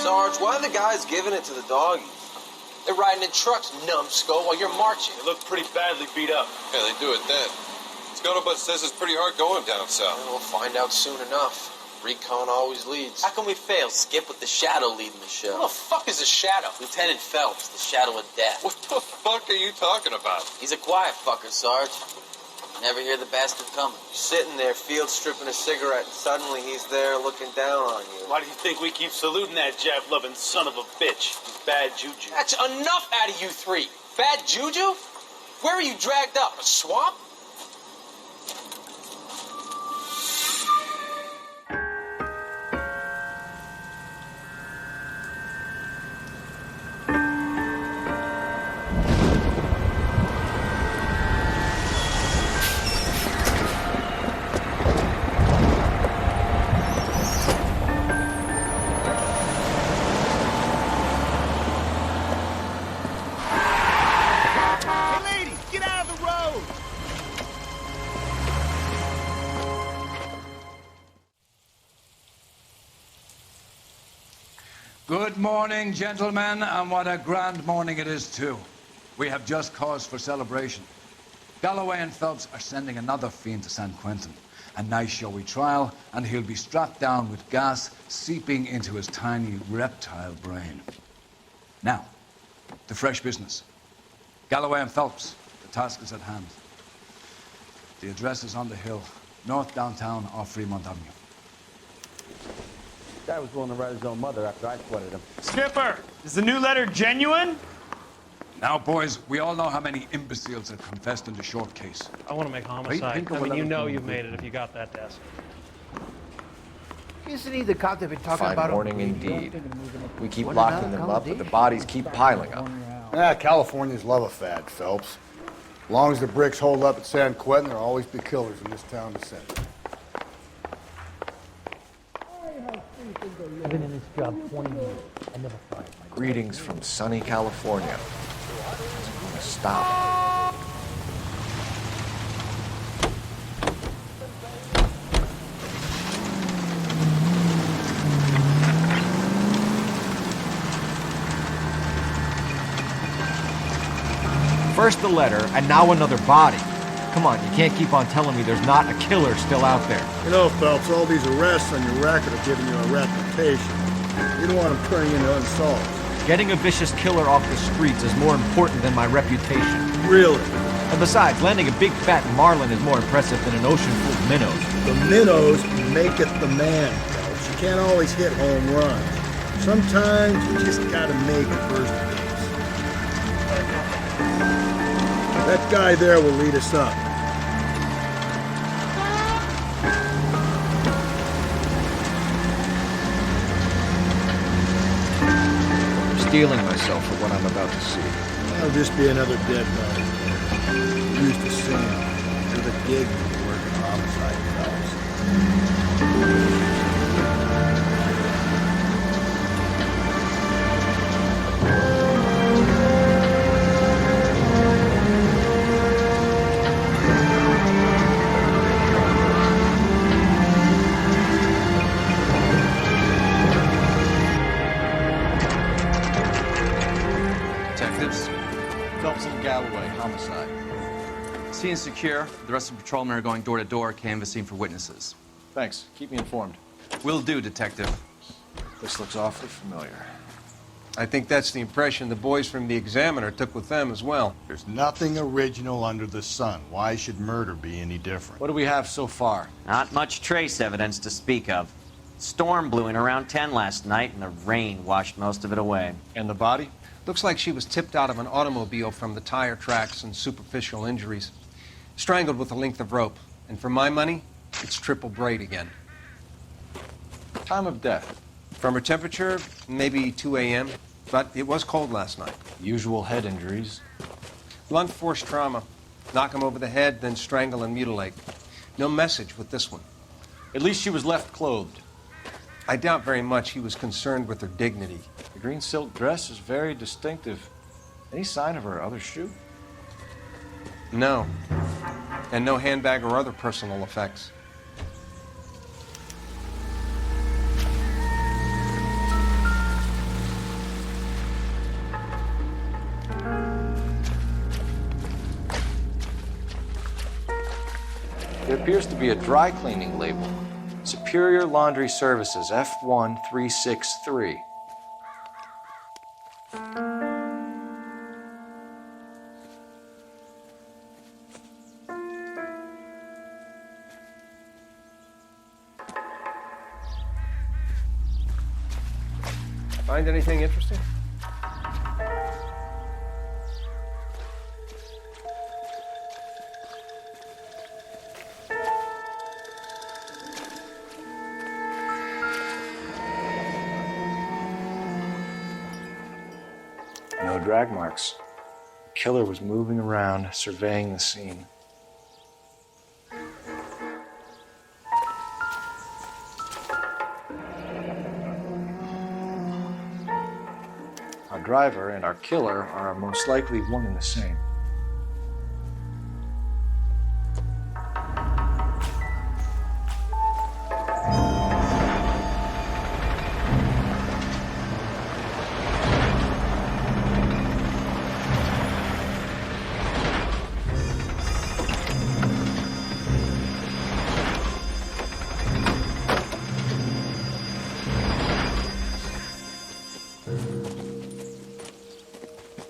Sarge, why are the guys giving it to the doggies? They're riding in trucks, numbskull, while you're marching. They look pretty badly beat up. Yeah, they do it then. Scuttlebutt says it's pretty hard going down south. Well, we'll find out soon enough. Recon always leads. How can we fail, Skip, with the Shadow leading the show? Who the fuck is a Shadow? Lieutenant Phelps, the Shadow of Death. What the fuck are you talking about? He's a quiet fucker, Sarge. Never hear the bastard coming. Sitting there, field stripping a cigarette, and suddenly he's there looking down on you. Why do you think we keep saluting that Jap-loving son of a bitch? He's bad juju. That's enough out of you three. Bad juju? Where are you dragged up? A swamp? Good morning, gentlemen, and what a grand morning it is, too. We have just cause for celebration. Galloway and Phelps are sending another fiend to San Quentin. A nice showy trial, and he'll be strapped down with gas seeping into his tiny reptile brain. Now, to fresh business. Galloway and Phelps, the task is at hand. The address is on the hill, north downtown off Fremont Avenue. Guy was willing to write his own mother after I sweated him. Skipper, is the new letter genuine? Now, boys, we all know how many imbeciles have confessed in the short case. I want to make homicide. I mean, you know you've made it if you got that desk. Isn't he the cop they've been talking about? Fine morning indeed. We keep locking them up, but the bodies keep piling up. Californians love a fad, Phelps. As long as the bricks hold up at San Quentin, there'll always be killers in this town to send. I've been in this job 20 years. I never fired my... Greetings from sunny California. It's going to stop. First the letter, and now another body. Come on, you can't keep on telling me there's not a killer still out there. You know, Phelps, all these arrests on your record are giving you a reputation. You don't want them turning into unsolved. Getting a vicious killer off the streets is more important than my reputation. Really? And besides, landing a big fat marlin is more impressive than an ocean full of minnows. The minnows maketh the man, Phelps. You can't always hit home runs. Sometimes you just gotta make first base. That guy there will lead us up. Stealing myself for what I'm about to see. That'll just be another dead body. You used to sing to the gig when you work in homicide, Phelps. Homicide. Scene is secure. The rest of the patrolmen are going door to door, canvassing for witnesses. Thanks. Keep me informed. Will do, Detective. This looks awfully familiar. I think that's the impression the boys from the Examiner took with them as well. There's nothing original under the sun. Why should murder be any different? What do we have so far? Not much trace evidence to speak of. Storm blew in around 10 last night, and the rain washed most of it away. And the body? Looks like she was tipped out of an automobile from the tire tracks and superficial injuries. Strangled with a length of rope. And for my money, it's triple braid again. Time of death? From her temperature, maybe 2 a.m., but it was cold last night. Usual head injuries? Blunt force trauma. Knock him over the head, then strangle and mutilate. No message with this one. At least she was left clothed. I doubt very much he was concerned with her dignity. The green silk dress is very distinctive. Any sign of her other shoe? No. And no handbag or other personal effects. appears to be a dry cleaning label. Superior Laundry Services, F1363. Find anything interesting? No drag marks. The killer was moving around, surveying the scene. Our driver and our killer are most likely one and the same.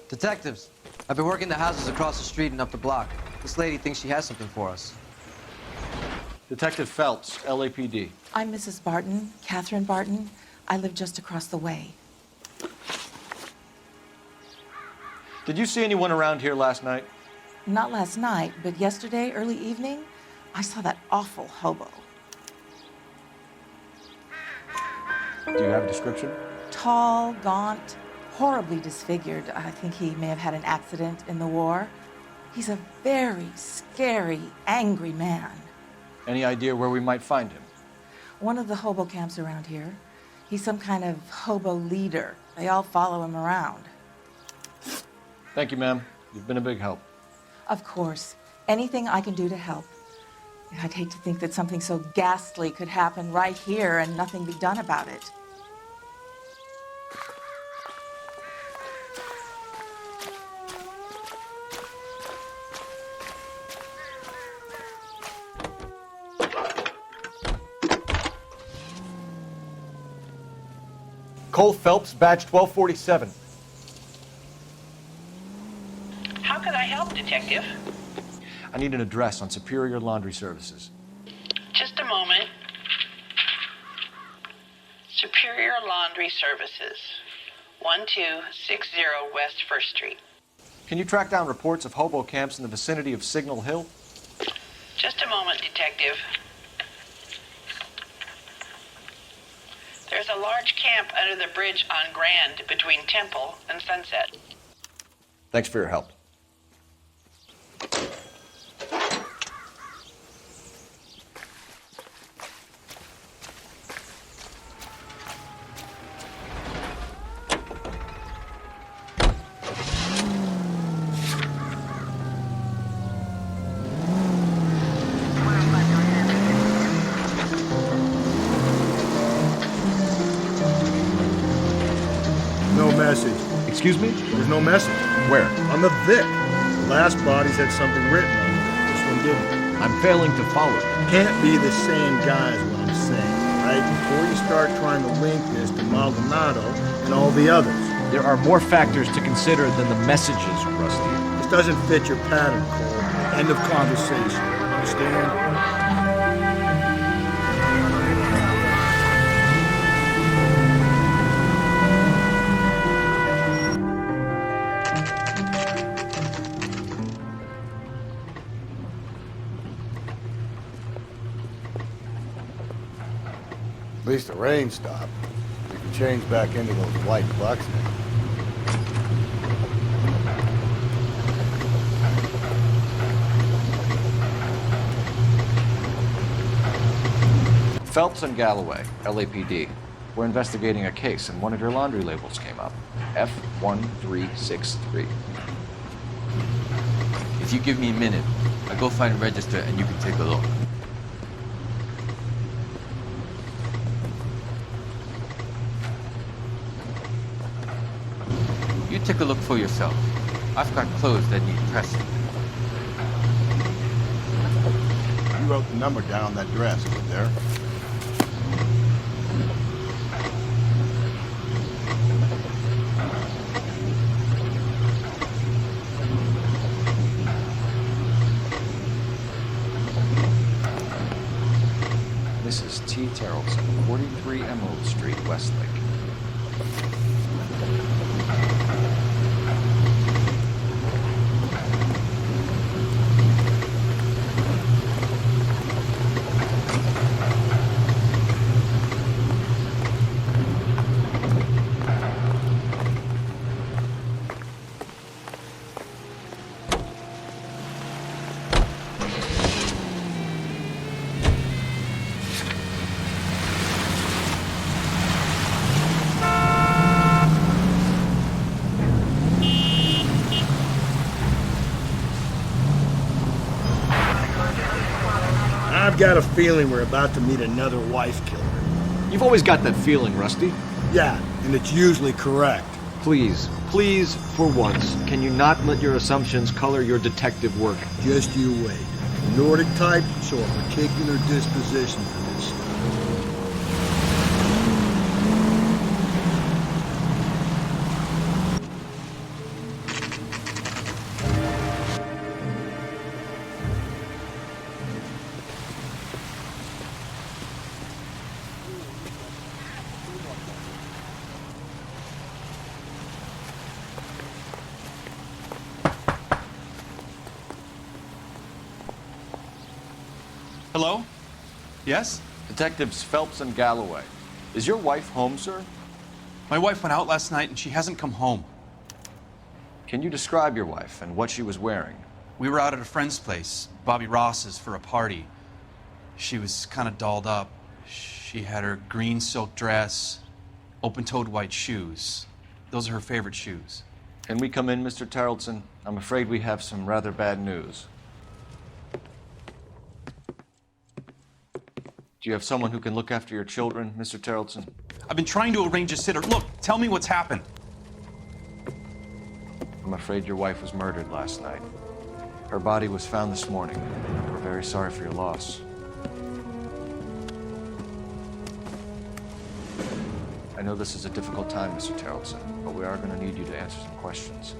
Detectives, I've been working the houses across the street and up the block. This lady thinks she has something for us. Detective Phelps, LAPD. I'm Mrs. Barton, Catherine Barton. I live just across the way. Did you see anyone around here last night? Not last night, but yesterday, early evening, I saw that awful hobo. Do you have a description? Tall, gaunt, horribly disfigured. I think he may have had an accident in the war. He's a very scary, angry man. Any idea where we might find him? One of the hobo camps around here. He's some kind of hobo leader. They all follow him around. Thank you, ma'am. You've been a big help. Of course. Anything I can do to help. I'd hate to think that something so ghastly could happen right here and nothing be done about it. Cole Phelps, badge 1247. How can I help, Detective? I need an address on Superior Laundry Services. Just a moment. Superior Laundry Services, 1260 West 1st Street. Can you track down reports of hobo camps in the vicinity of Signal Hill? Just a moment, Detective. There's a large camp under the bridge on Grand between Temple and Sunset. Thanks for your help. Excuse me? There's no message. Where? On the Vic. The last bodies had something written on it. This one didn't. I'm failing to follow. Can't be the same guy is what I'm saying, right? Before you start trying to link this to Maldonado and all the others. There are more factors to consider than the messages, Rusty. This doesn't fit your pattern, Cole. End of conversation. Understand? At least the rain stopped. We can change back into those white bucks now. Phelps and Galloway, LAPD. We're investigating a case and one of your laundry labels came up. F1363. If you give me a minute, I'll go find a register and you can take a look. You take a look for yourself. I've got clothes that need pressing. wrote the number down on that dress. Is it there? Mrs. T. Tarleton, 43 Emerald Street, Westlake. I've got a feeling we're about to meet another wife killer. You've always got that feeling, Rusty. Yeah, and it's usually correct. Please, please, for once, can you not let your assumptions color your detective work? Just you wait. The Nordic type show a particular disposition for this stuff. Hello? Yes? Detectives Phelps and Galloway. Is your wife home, sir? My wife went out last night and she hasn't come home. Can you describe your wife and what she was wearing? We were out at a friend's place, Bobby Ross's, for a party. She was kind of dolled up. She had her green silk dress, open-toed white shoes. Those are her favorite shoes. Can we come in, Mr. Tarleton? I'm afraid we have some rather bad news. Do you have someone who can look after your children, Mr. Tarleton? I've been trying to arrange a sitter. Look, tell me what's happened. I'm afraid your wife was murdered last night. Her body was found this morning. We're very sorry for your loss. I know this is a difficult time, Mr. Tarleton, but we are going to need you to answer some questions.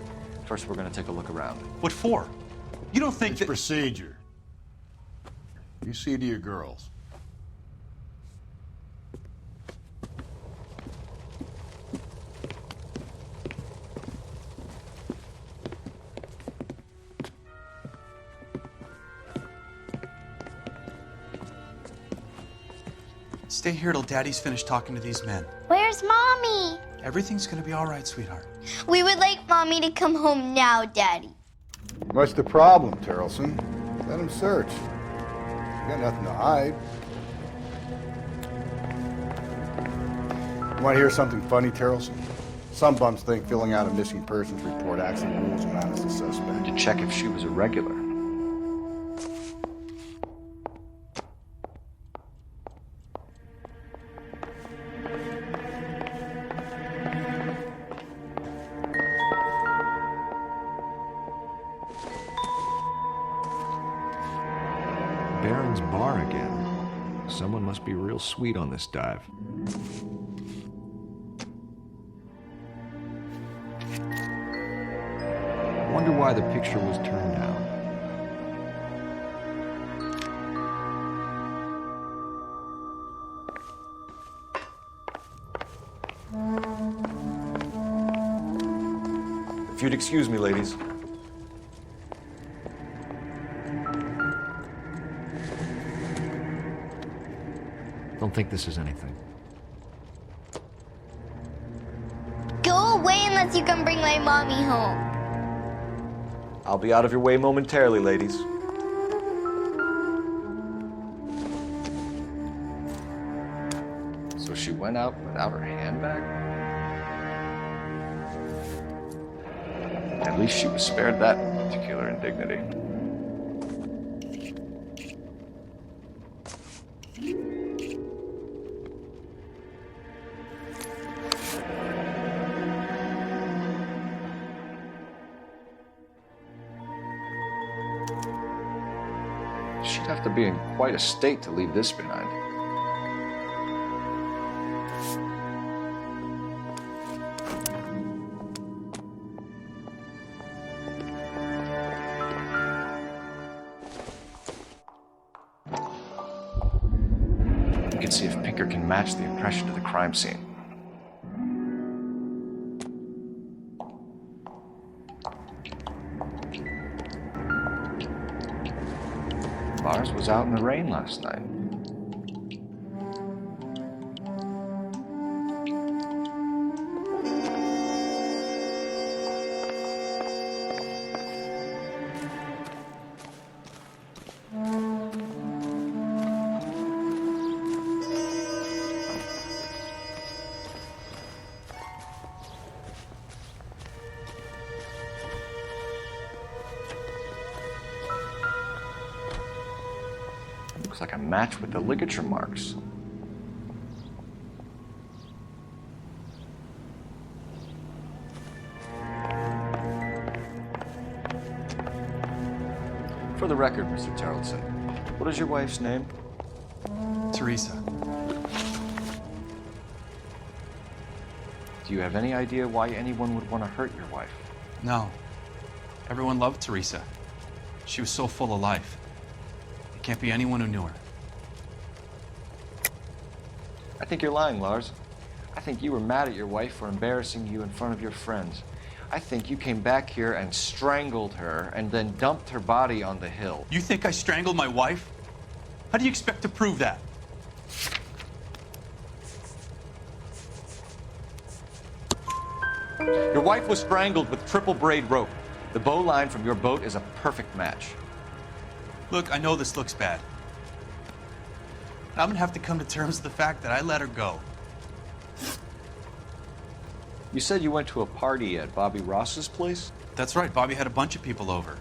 First, we're going to take a look around. What for? You don't think it's procedure. You see to your girls. Stay here till Daddy's finished talking to these men. Where's Mommy? Everything's gonna be all right, sweetheart. We would like Mommy to come home now, Daddy. What's the problem, Tarleton? Let him search. You got nothing to hide. Want to hear something funny, Tarleton? Some bums think filling out a missing persons report actually rules him out as a suspect. To check if she was a regular. Baron's bar again. Someone must be real sweet on this dive. Wonder why the picture was turned down. If you'd excuse me, ladies. Don't think this is anything. Go away unless you can bring my mommy home. I'll be out of your way momentarily, ladies. So she went out without her handbag? At least she was spared that particular indignity. to be in quite a state to leave this behind. We can see if Pinker can match the impression to the crime scene. Lars was out in the rain last night. Looks like a match with the ligature marks. For the record, Mr. Terrelson, what is your wife's name? Teresa. Do you have any idea why anyone would want to hurt your wife? No. Everyone loved Teresa. She was so full of life. It can't be anyone who knew her. I think you're lying, Lars. I think you were mad at your wife for embarrassing you in front of your friends. I think you came back here and strangled her and then dumped her body on the hill. You think I strangled my wife? How do you expect to prove that? Your wife was strangled with triple braid rope. The bow line from your boat is a perfect match. Look, I know this looks bad. I'm gonna have to come to terms with the fact that I let her go. You said you went to a party at Bobby Ross's place? That's right, Bobby had a bunch of people over.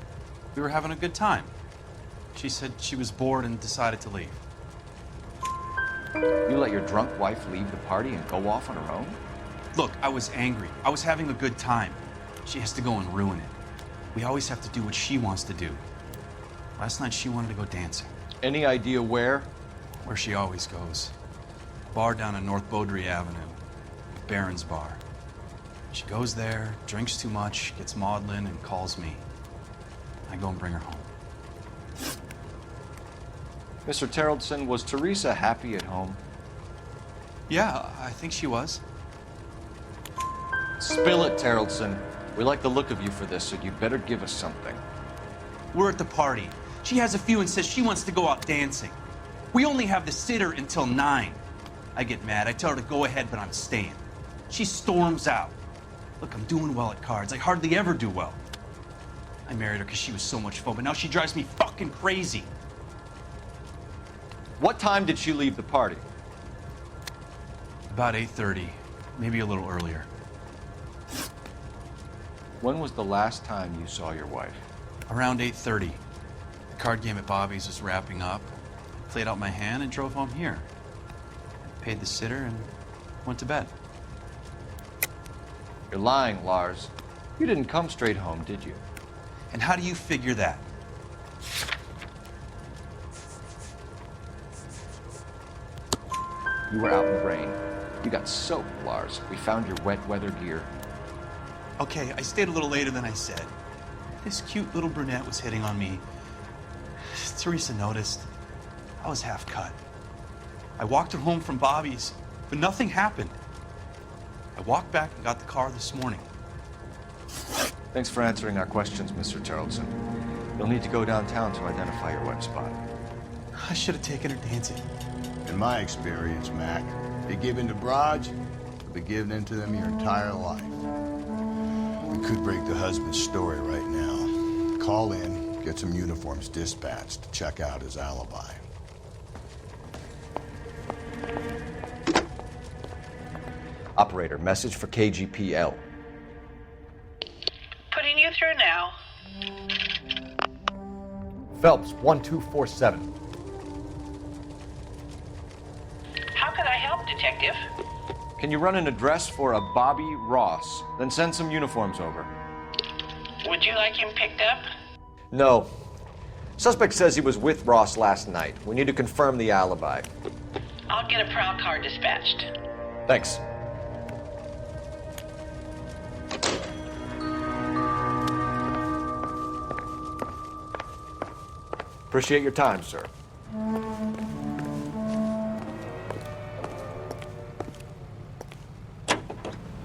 We were having a good time. She said she was bored and decided to leave. You let your drunk wife leave the party and go off on her own? Look, I was angry. I was having a good time. She has to go and ruin it. We always have to do what she wants to do. Last night she wanted to go dancing. Any idea where? Where she always goes. Bar down on North Beaudry Avenue. Barron's Bar. She goes there, drinks too much, gets maudlin, and calls me. I go and bring her home. Mr. Terrelson, was Teresa happy at home? Yeah, I think she was. Spill it, Terrelson. We like the look of you for this, so you better give us something. We're at the party. She has a few and says she wants to go out dancing. We only have the sitter until 9. I get mad. I tell her to go ahead, but I'm staying. She storms out. Look, I'm doing well at cards. I hardly ever do well. I married her because she was so much fun, but now she drives me fucking crazy. What time did she leave the party? About 8:30, maybe a little earlier. When was the last time you saw your wife? Around 8:30. The card game at Bobby's was wrapping up. I played out my hand and drove home here. I paid the sitter and went to bed. You're lying, Lars. You didn't come straight home, did you? And how do you figure that? You were out in the rain. You got soaked, Lars. We found your wet weather gear. Okay, I stayed a little later than I said. This cute little brunette was hitting on me. Teresa noticed. I was half cut. I walked her home from Bobby's, but nothing happened. I walked back and got the car this morning. Thanks for answering our questions, Mr. Terrelson. You'll need to go downtown to identify your wife's body. I should have taken her dancing. In my experience, Mac, you give in to broads, you'll be giving in to them your entire life. We could break the husband's story right now. Call in, get some uniforms dispatched to check out his alibi. Operator, message for KGPL. Putting you through now. Phelps, 1247. How can I help, Detective? Can you run an address for a Bobby Ross, then send some uniforms over? Would you like him picked up? No. Suspect says he was with Ross last night. We need to confirm the alibi. I'll get a prowl car dispatched. Thanks. Appreciate your time, sir.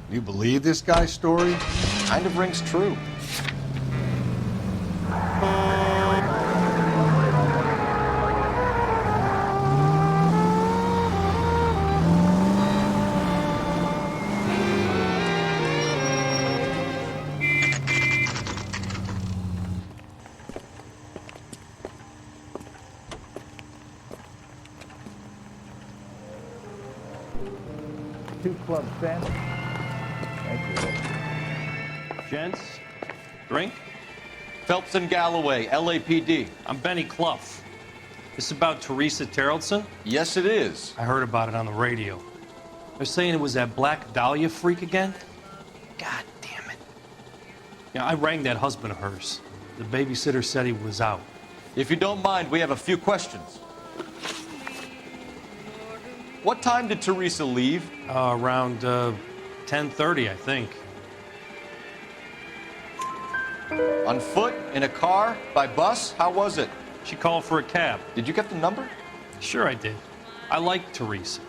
You believe this guy's story? Kind of rings true. Two club sandwich. Thank you. Gents, drink? Phelps and Galloway, LAPD. I'm Benny Clough. This is about Teresa Terrellson? Yes, it is. I heard about it on the radio. They're saying it was that Black Dahlia freak again? God damn it. Yeah, I rang that husband of hers. The babysitter said he was out. If you don't mind, we have a few questions. What time did Teresa leave? Around 10:30, I think. On foot? In a car? By bus? How was it? She called for a cab. Did you get the number? Sure I did. I like Teresa.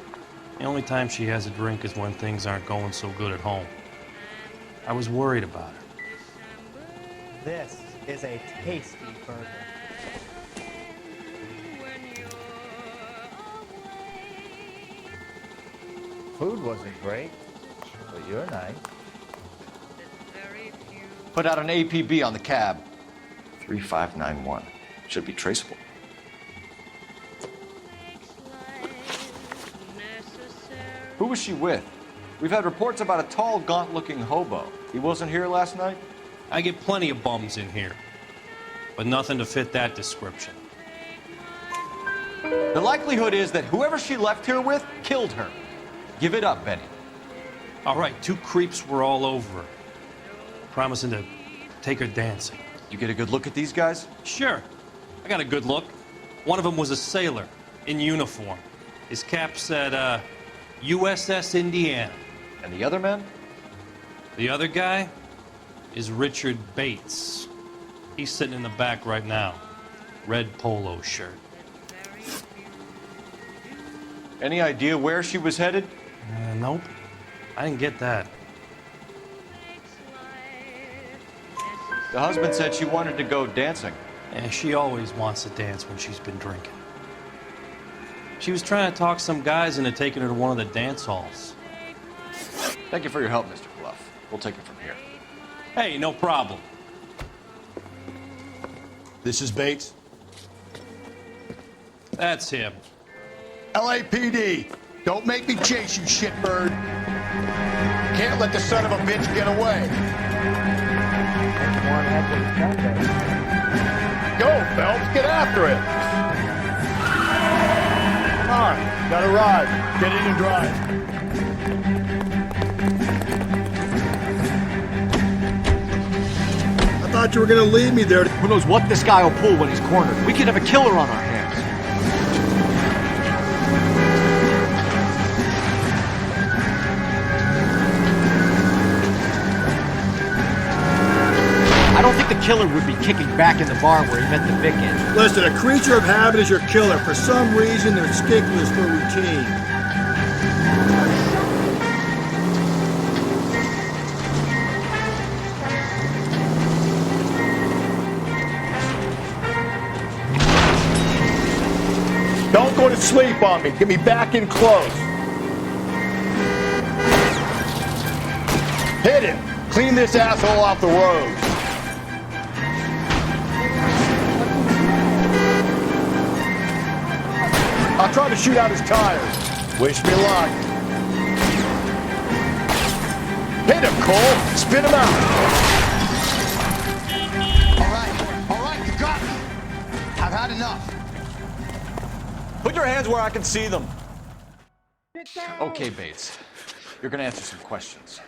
The only time she has a drink is when things aren't going so good at home. I was worried about her. This is a tasty burger. Food wasn't great, but you're nice. Put out an APB on the cab. 3591. Should be traceable. Who was she with? We've had reports about a tall, gaunt-looking hobo. He wasn't here last night? I get plenty of bums in here, but nothing to fit that description. The likelihood is that whoever she left here with killed her. Give it up, Benny. All right, two creeps were all over her, promising to take her dancing. You get a good look at these guys? Sure. I got a good look. One of them was a sailor in uniform. His cap said, USS Indiana. And the other man? The other guy is Richard Bates. He's sitting in the back right now. Red polo shirt. Any idea where she was headed? Nope. I didn't get that. The husband said she wanted to go dancing. Yeah, she always wants to dance when she's been drinking. She was trying to talk some guys into taking her to one of the dance halls. Thank you for your help, Mr. Clough. We'll take it from here. Hey, no problem. This is Bates? That's him. LAPD, don't make me chase you, shitbird. Can't let the son of a bitch get away. Go, Phelps, get after it. Come on, got a ride. Get in and drive. I thought you were gonna leave me there. Who knows what this guy will pull when he's cornered? We could have a killer on our hands. I don't think the killer would be kicking back in the bar where he met the Vic in. Listen, a creature of habit is your killer. For some reason, they're sticklers for routine. Don't go to sleep on me. Get me back in close. Hit him. Clean this asshole off the road. I'll try to shoot out his tires. Wish me luck. Hit him, Cole. Spit him out. All right, you got me. I've had enough. Put your hands where I can see them. Okay, Bates. You're gonna answer some questions.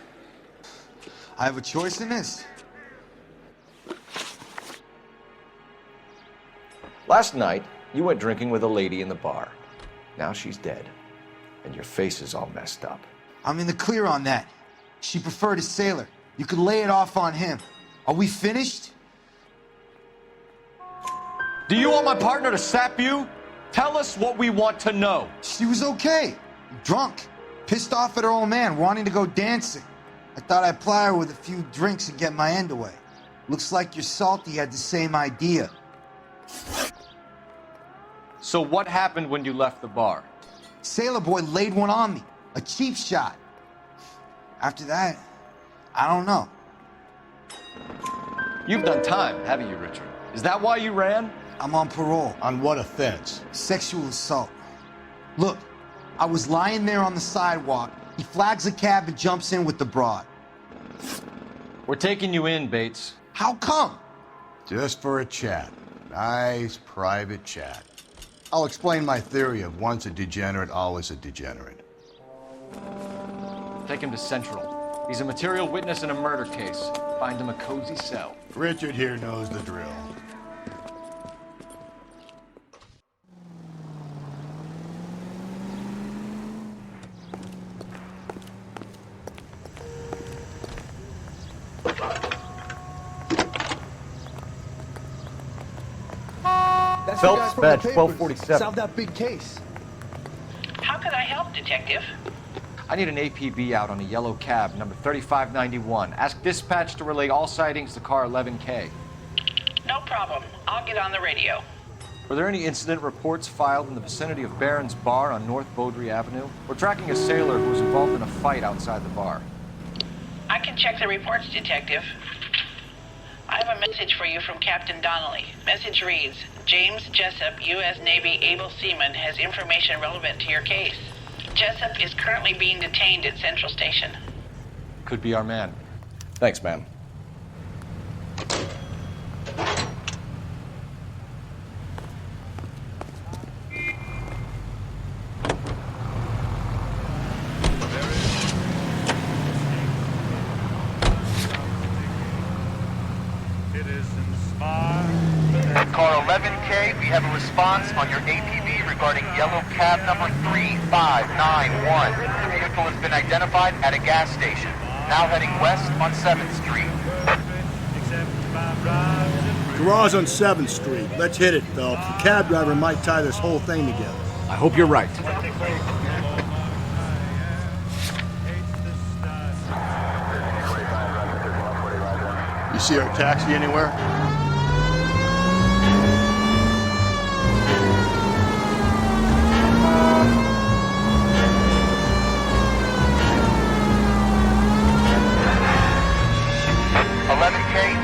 I have a choice in this. Last night, you went drinking with a lady in the bar. Now she's dead, and your face is all messed up. I'm in the clear on that. She preferred a sailor. You could lay it off on him. Are we finished? Do you want my partner to sap you? Tell us what we want to know. She was okay. Drunk. Pissed off at her old man, wanting to go dancing. I thought I'd ply her with a few drinks and get my end away. Looks like your Salty had the same idea. So what happened when you left the bar? Sailor boy laid one on me. A cheap shot. After that, I don't know. You've done time, haven't you, Richard? Is that why you ran? I'm on parole. On what offense? Sexual assault. Look, I was lying there on the sidewalk. He flags a cab and jumps in with the broad. We're taking you in, Bates. How come? Just for a chat. Nice private chat. I'll explain my theory of once a degenerate, always a degenerate. Take him to Central. He's a material witness in a murder case. Find him a cozy cell. Richard here knows the drill. Phelps, badge 1247. Solve that big case. How can I help, Detective? I need an APB out on a yellow cab, number 3591. Ask dispatch to relay all sightings to car 11K. No problem. I'll get on the radio. Were there any incident reports filed in the vicinity of Barron's Bar on North Beaudry Avenue? We're tracking a sailor who was involved in a fight outside the bar. I can check the reports, Detective. I have a message for you from Captain Donnelly. Message reads, James Jessup, U.S. Navy able seaman, has information relevant to your case. Jessup is currently being detained at Central Station. Could be our man. Thanks, man. Car 11K, we have a response on your APB regarding yellow cab number 3591. The vehicle has been identified at a gas station. Now heading west on 7th Street. Garage on 7th Street. Let's hit it, Phelps. The cab driver might tie this whole thing together. I hope you're right. You see our taxi anywhere?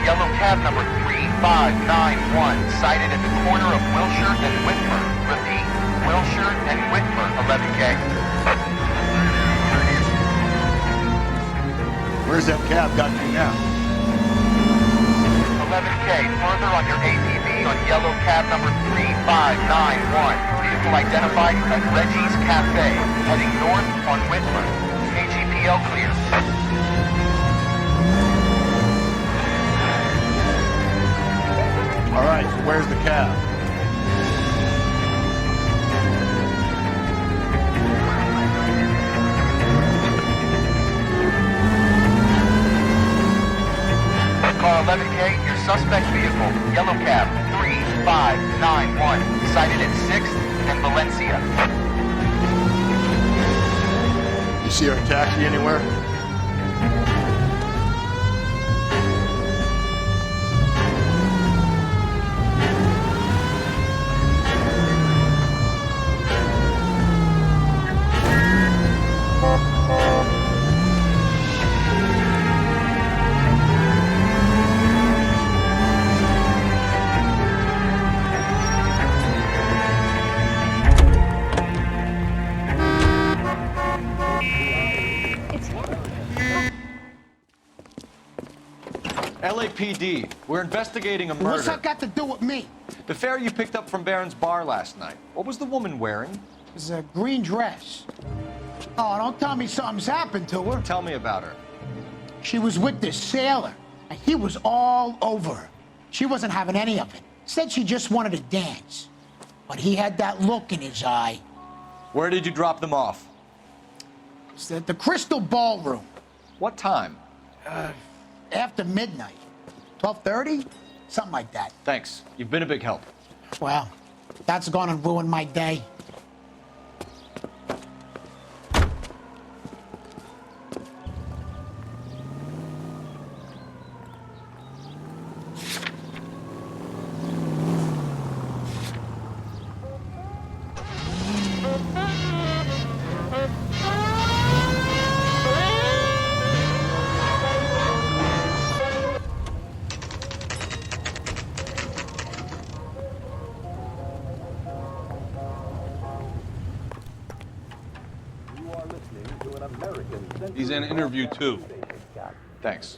Yellow cab number 3591, sighted at the corner of Wilshire and Whitmer. Repeat, Wilshire and Whitmer, 11K. Where's that cab got you now? 11K, further on your APB on yellow cab number 3591. Vehicle identified at Reggie's Cafe, heading north on Whitmer. KGPL clear. All right, so where's the cab? Car 11K, your suspect vehicle, yellow cab 3591, sighted at 6th and Valencia. You see our taxi anywhere? LAPD, we're investigating a murder. What's that got to do with me? The fare you picked up from Barron's Bar last night. What was the woman wearing? It was a green dress. Oh, don't tell me something's happened to her. Tell me about her. She was with this sailor, and he was all over her. She wasn't having any of it. Said she just wanted to dance. But he had that look in his eye. Where did you drop them off? It's at the Crystal Ballroom. What time? After midnight. 12:30? Something like that. Thanks. You've been a big help. Well, that's gonna ruin my day. He's in interview 2. Thanks.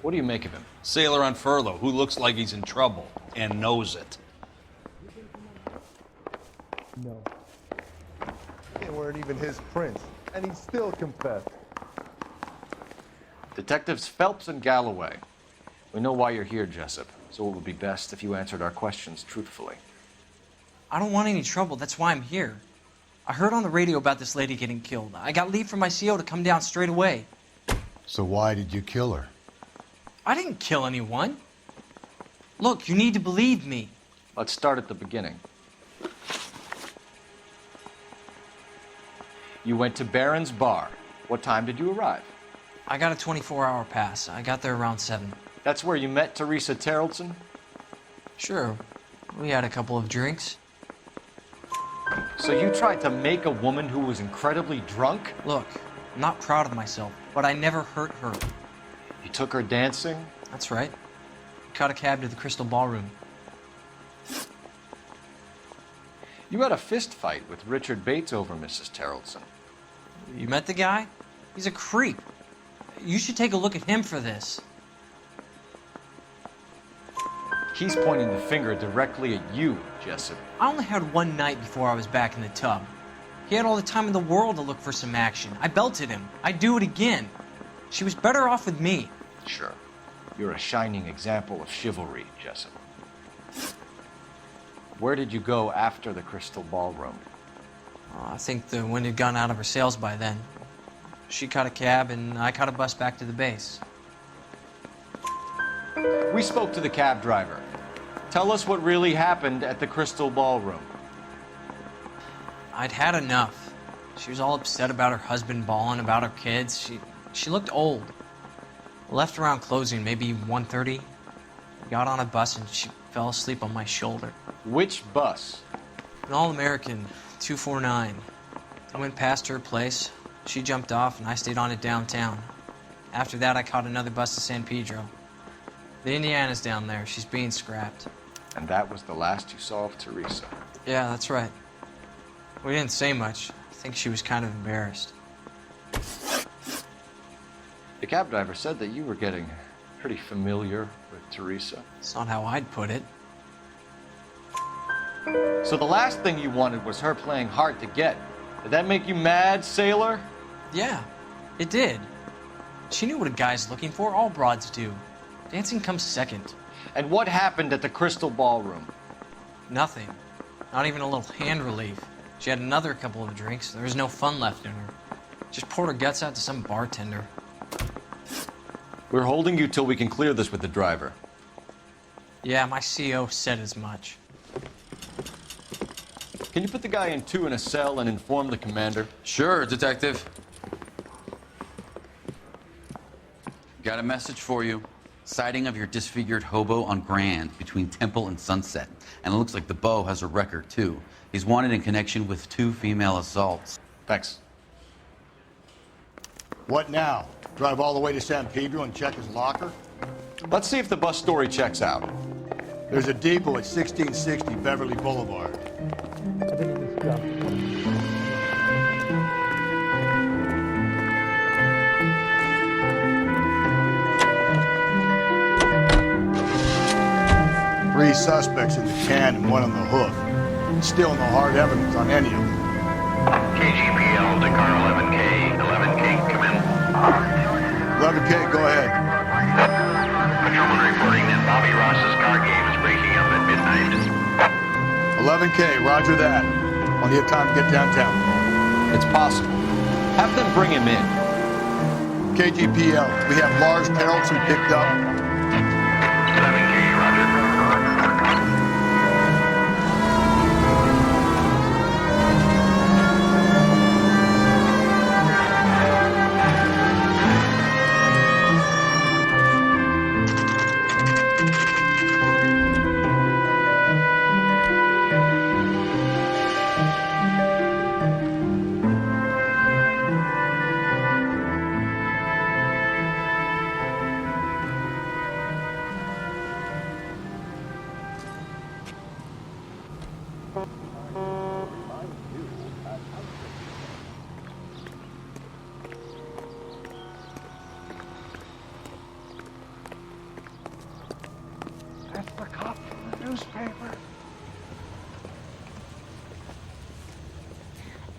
What do you make of him? Sailor on furlough who looks like he's in trouble and knows it. No. They weren't even his prints, and he still confessed. Detectives Phelps and Galloway. We know why you're here, Jessup, so it would be best if you answered our questions truthfully. I don't want any trouble. That's why I'm here. I heard on the radio about this lady getting killed. I got leave from my CO to come down straight away. So why did you kill her? I didn't kill anyone. Look, you need to believe me. Let's start at the beginning. You went to Barron's Bar. What time did you arrive? I got a 24-hour pass. I got there around 7. That's where you met Teresa Terrellson? Sure. We had a couple of drinks. So you tried to make a woman who was incredibly drunk? Look, I'm not proud of myself, but I never hurt her. You took her dancing? That's right. Caught a cab to the Crystal Ballroom. You had a fist fight with Richard Bates over Mrs. Terrellson. You met the guy? He's a creep. You should take a look at him for this. He's pointing the finger directly at you, Jessup. I only had one night before I was back in the tub. He had all the time in the world to look for some action. I belted him. I'd do it again. She was better off with me. Sure. You're a shining example of chivalry, Jessup. Where did you go after the Crystal Ballroom? I think the wind had gone out of her sails by then. She caught a cab, and I caught a bus back to the base. We spoke to the cab driver. Tell us what really happened at the Crystal Ballroom. I'd had enough. She was all upset about her husband bawling about her kids. She looked old. Left around closing, maybe 1:30. Got on a bus and she fell asleep on my shoulder. Which bus? An All-American, 249. I went past her place. She jumped off and I stayed on it downtown. After that, I caught another bus to San Pedro. The Indiana's down there. She's being scrapped. And that was the last you saw of Teresa? Yeah, that's right. We didn't say much. I think she was kind of embarrassed. The cab driver said that you were getting pretty familiar with Teresa. It's not how I'd put it. So the last thing you wanted was her playing hard to get. Did that make you mad, sailor? Yeah, it did. She knew what a guy's looking for. All broads do. Dancing comes second. And what happened at the Crystal Ballroom? Nothing. Not even a little hand relief. She had another couple of drinks. There was no fun left in her. Just poured her guts out to some bartender. We're holding you till we can clear this with the driver. Yeah, my CO said as much. Can you put the guy in 2 in a cell and inform the commander? Sure, Detective. Got a message for you. Sighting of your disfigured hobo on Grand between Temple and Sunset. And it looks like the beau has a record, too. He's wanted in connection with 2 female assaults. Thanks. What now? Drive all the way to San Pedro and check his locker? Let's see if the bus story checks out. There's a depot at 1660 Beverly Boulevard. Three suspects in the can and one on the hoof. Still no hard evidence on any of them. KGPL to car 11K. 11K, come in. 11K, go ahead. Patrolman reporting that Bobby Ross's car game is breaking up at midnight Roger that. Plenty of time to get downtown. It's possible. Have them bring him in. KGPL, we have Lars Carrollson picked up. That's the cop from the newspaper.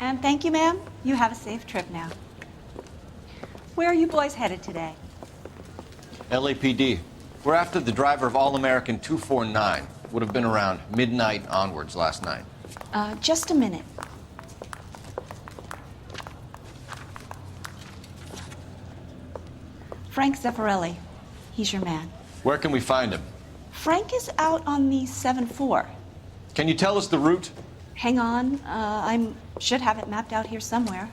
And thank you, ma'am. You have a safe trip now. Where are you boys headed today? LAPD. We're after the driver of All-American 249. Would have been around midnight onwards last night. Just a minute. Frank Zeffirelli. He's your man. Where can we find him? Frank is out on the 7-4. Can you tell us the route? Hang on. I should have it mapped out here somewhere.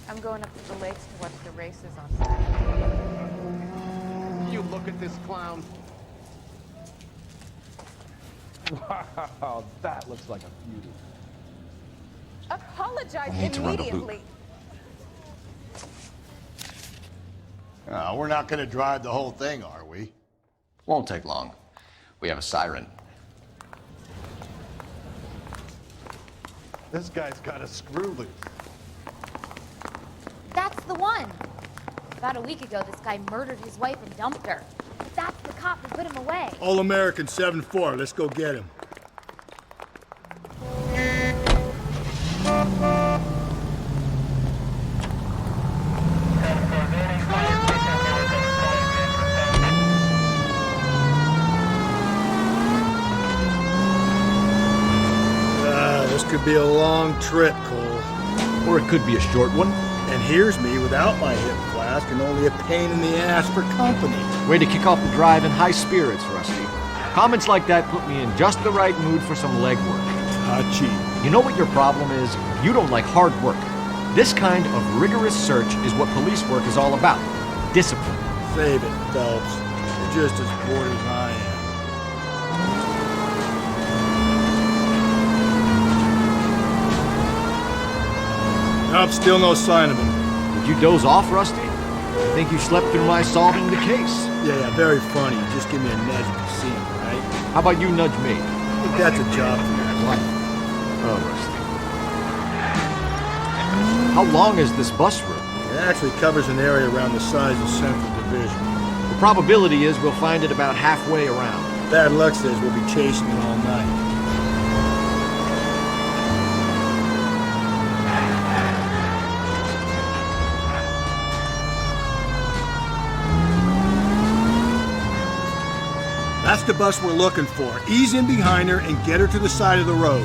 I'm going up to the lakes to watch the races on Saturday. You look at this clown. Wow, that looks like a beauty. Apologize I need to run to immediately. We're not going to drive the whole thing, are we? Won't take long. We have a siren. This guy's got a screw loose. That's the one. About a week ago, this guy murdered his wife and dumped her. But that's the cop who put him away. All-American 7-4. Let's go get him. This could be a long trip, Cole. Or it could be a short one. And here's me without my hip flask and only a pain in the ass for company. Way to kick off the drive in high spirits, Rusty. Comments like that put me in just the right mood for some legwork. Hachi. You know what your problem is? You don't like hard work. This kind of rigorous search is what police work is all about. Discipline. Save it, Phelps. You're just as bored as I am. Nope, still no sign of him. Did you doze off, Rusty? I think you slept through my solving the case. Yeah, very funny. Just give me a nudge if you see him, right? How about you nudge me? I think that's a job for your wife. Oh, Rusty. How long is this bus route? It actually covers an area around the size of Central Division. The probability is we'll find it about halfway around. Bad luck says we'll be chasing it all night. That's the bus we're looking for. Ease in behind her and get her to the side of the road.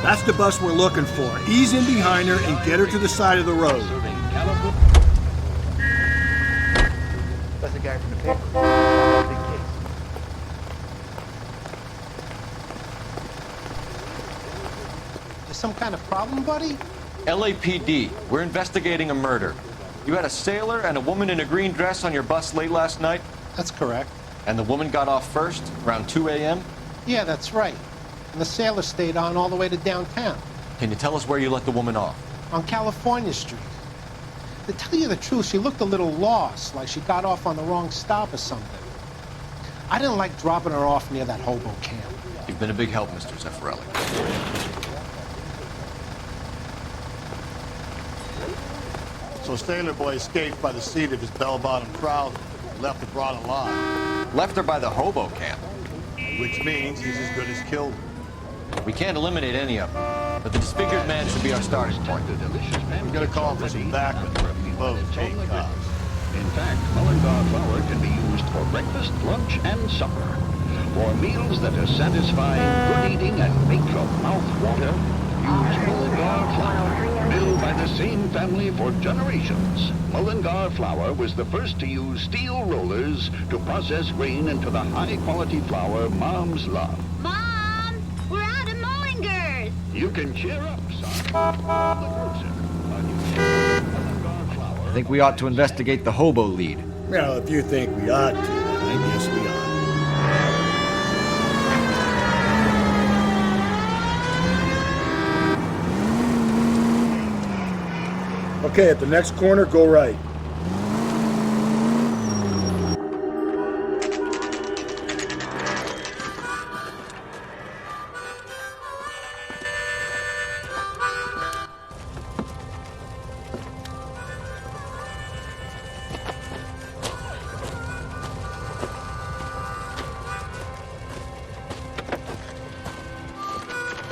That's the bus we're looking for. Ease in behind her and get her to the side of the road. That's the guy from the paper. Big case. There's some kind of problem, buddy? LAPD, we're investigating a murder. You had a sailor and a woman in a green dress on your bus late last night? That's correct. And the woman got off first, around 2 a.m.? Yeah, that's right. And the sailor stayed on all the way to downtown. Can you tell us where you let the woman off? On California Street. To tell you the truth, she looked a little lost, like she got off on the wrong stop or something. I didn't like dropping her off near that hobo camp. You've been a big help, Mr. Zeffirelli. So Sailor Boy escaped by the seat of his bell-bottom trousers and left the broad alive. Left her by the hobo camp. Which means he's as good as killed her. We can't eliminate any of them, but the disfigured man should be our starting point. I'm gonna call for some backup from both take cops. In fact, Mullingar flour can be used for breakfast, lunch, and supper. For meals that are satisfying, good eating, and make your mouth water, use Mullingar flour, milled by the same family for generations. Mullingar flour was the first to use steel rollers to process grain into the high-quality flour moms love. Mom, we're out of Mullingars. You can cheer up, son. The grocer. I think we ought to investigate the hobo lead. Well, if you think we ought to, I guess we ought. Okay, at the next corner, go right.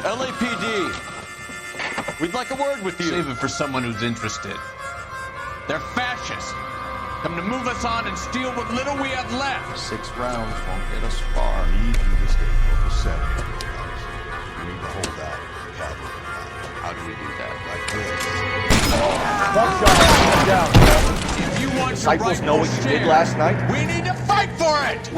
LAPD, we'd like a word with you. Save it for someone who's interested. They're fascists. Come to move us on and steal what little we have left. 6 rounds won't get us far. Need you to stay focused. You need to hold out. How do we do that? Like this. If you want Disciples know what you did last night? we need to fight for it!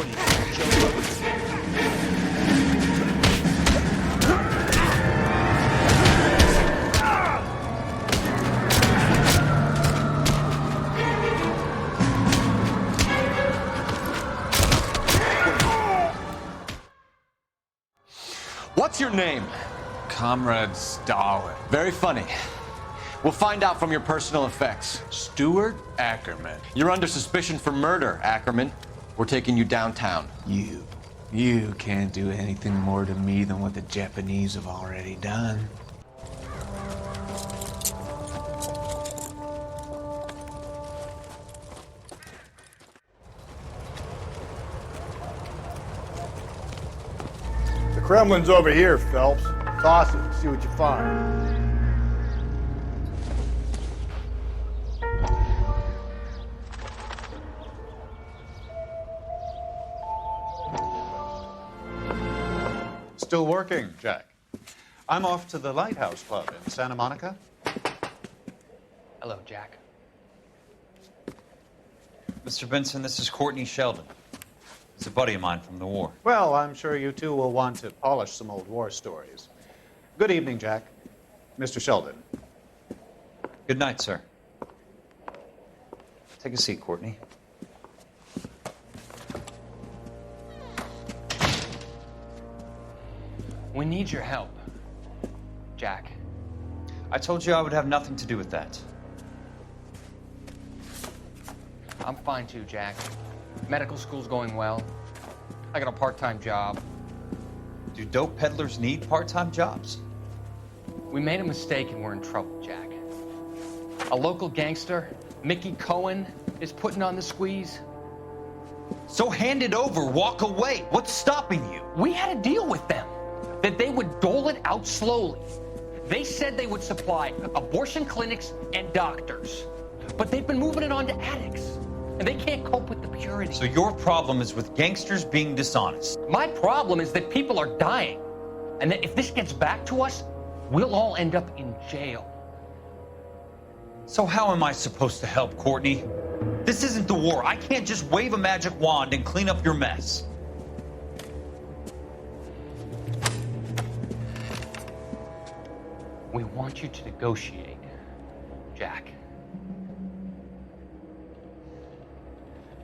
What's your name? Comrade Stalin. Very funny. We'll find out from your personal effects. Stuart Ackerman. You're under suspicion for murder, Ackerman. We're taking you downtown. You can't do anything more to me than what the Japanese have already done. The Kremlin's over here, Phelps. Toss it, see what you find. Still working, Jack. I'm off to the Lighthouse Club in Santa Monica. Hello, Jack. Mr. Benson, this is Courtney Sheldon. He's a buddy of mine from the war. Well, I'm sure you two will want to polish some old war stories. Good evening, Jack. Mr. Sheldon. Good night, sir. Take a seat, Courtney. We need your help, Jack. I told you I would have nothing to do with that. I'm fine too, Jack. Medical school's going well. I got a part-time job. Do dope peddlers need part-time jobs? We made a mistake and we're in trouble, Jack. A local gangster, Mickey Cohen, is putting on the squeeze. So hand it over, walk away. What's stopping you? We had a deal with them that they would dole it out slowly. They said they would supply abortion clinics and doctors, but they've been moving it on to addicts, and they can't cope with the purity. So your problem is with gangsters being dishonest. My problem is that people are dying, and that if this gets back to us, we'll all end up in jail. So how am I supposed to help, Courtney? This isn't the war. I can't just wave a magic wand and clean up your mess. We want you to negotiate, Jack.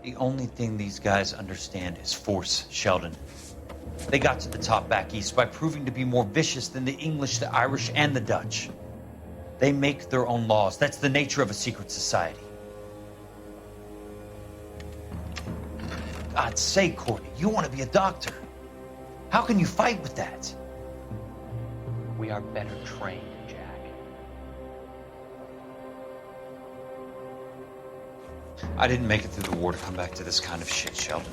The only thing these guys understand is force, Sheldon. They got to the top back east by proving to be more vicious than the English, the Irish, and the Dutch. They make their own laws. That's the nature of a secret society. God's sake, Courtney, you want to be a doctor. How can you fight with that? We are better trained, Jack. I didn't make it through the war to come back to this kind of shit, Sheldon.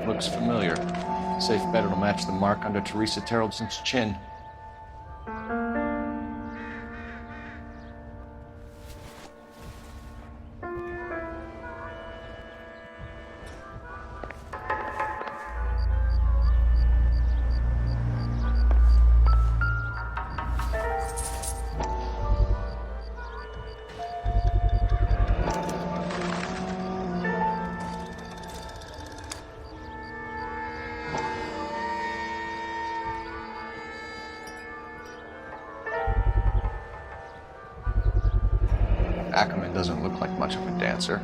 Looks familiar. Safe bet it'll match the mark under Teresa Terreldson's chin. Ackerman doesn't look like much of a dancer.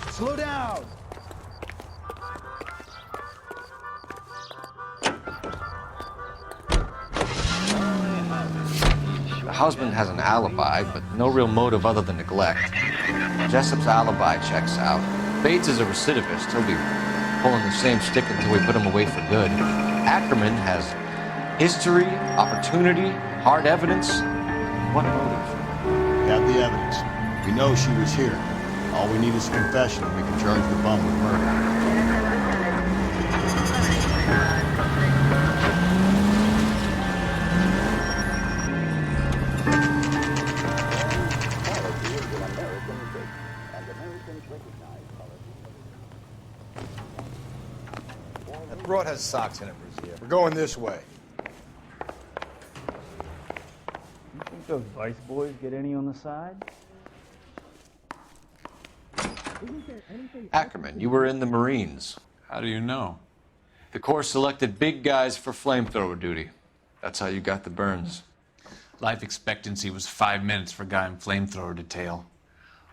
Slow down! The husband has an alibi, but no real motive other than neglect. Jessup's alibi checks out. Bates is a recidivist. He'll be pulling the same stick until we put him away for good. Ackerman has history, opportunity, hard evidence. What motive? We have the evidence. We know she was here. All we need is a confession, and we can charge the bum with murder. That broad has socks in it, Brazil. We're going this way. You think those Vice boys get any on the side? Ackerman, you were in the Marines. How do you know? The Corps selected big guys for flamethrower duty. That's how you got the burns. Life expectancy was 5 minutes for a guy in flamethrower detail.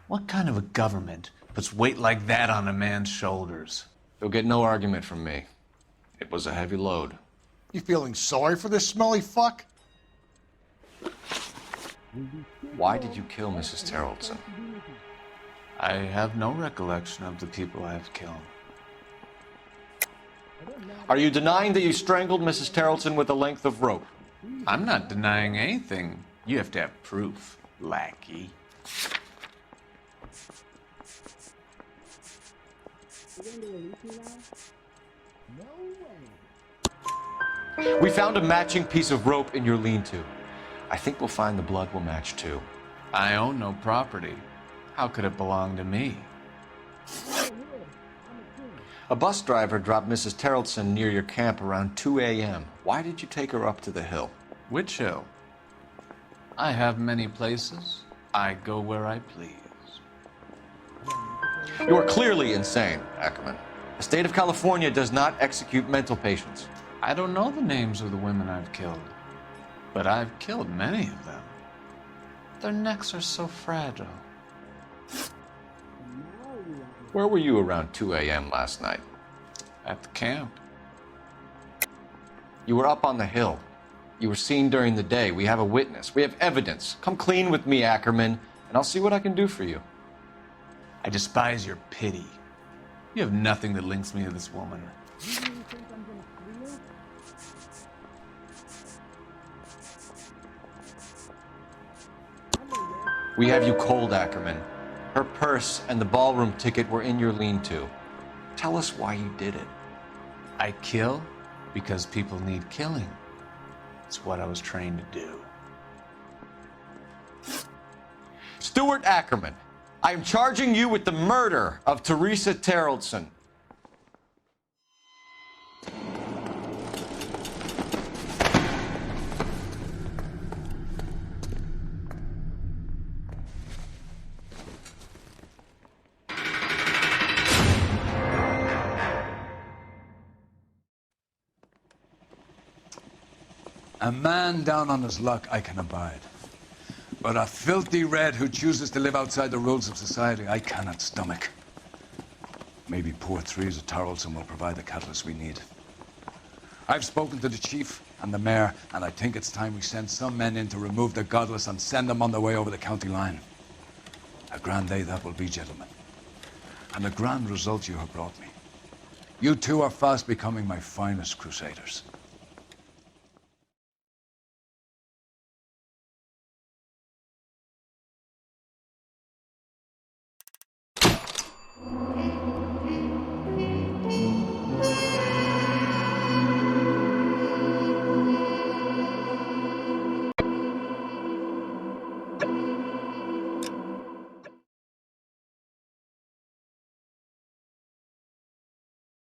What kind of a government puts weight like that on a man's shoulders? You'll get no argument from me. It was a heavy load. You feeling sorry for this smelly fuck? Why did you kill Mrs. Terreldson? I have no recollection of the people I have killed. Are you denying that you strangled Mrs. Terreldson with a length of rope? I'm not denying anything. You have to have proof, lackey. We found a matching piece of rope in your lean-to. I think we'll find the blood will match too. I own no property. How could it belong to me? A bus driver dropped Mrs. Terreldson near your camp around 2 a.m. Why did you take her up to the hill? Which hill? I have many places. I go where I please. You are clearly insane, Ackerman. The state of California does not execute mental patients. I don't know the names of the women I've killed, but I've killed many of them. Their necks are so fragile. Where were you around 2 a.m. last night? At the camp. You were up on the hill. You were seen during the day. We have a witness. We have evidence. Come clean with me, Ackerman, and I'll see what I can do for you. I despise your pity. You have nothing that links me to this woman. We have you cold, Ackerman. Her purse and the ballroom ticket were in your lean-to. Tell us why you did it. I kill because people need killing. It's what I was trained to do. Stuart Ackerman, I am charging you with the murder of Teresa Terreldson. A man down on his luck I can abide. But a filthy red who chooses to live outside the rules of society, I cannot stomach. Maybe poor Threes of Tarleton will provide the catalyst we need. I've spoken to the chief and the mayor, and I think it's time we send some men in to remove the godless and send them on their way over the county line. A grand day that will be, gentlemen. And a grand result you have brought me. You two are fast becoming my finest crusaders.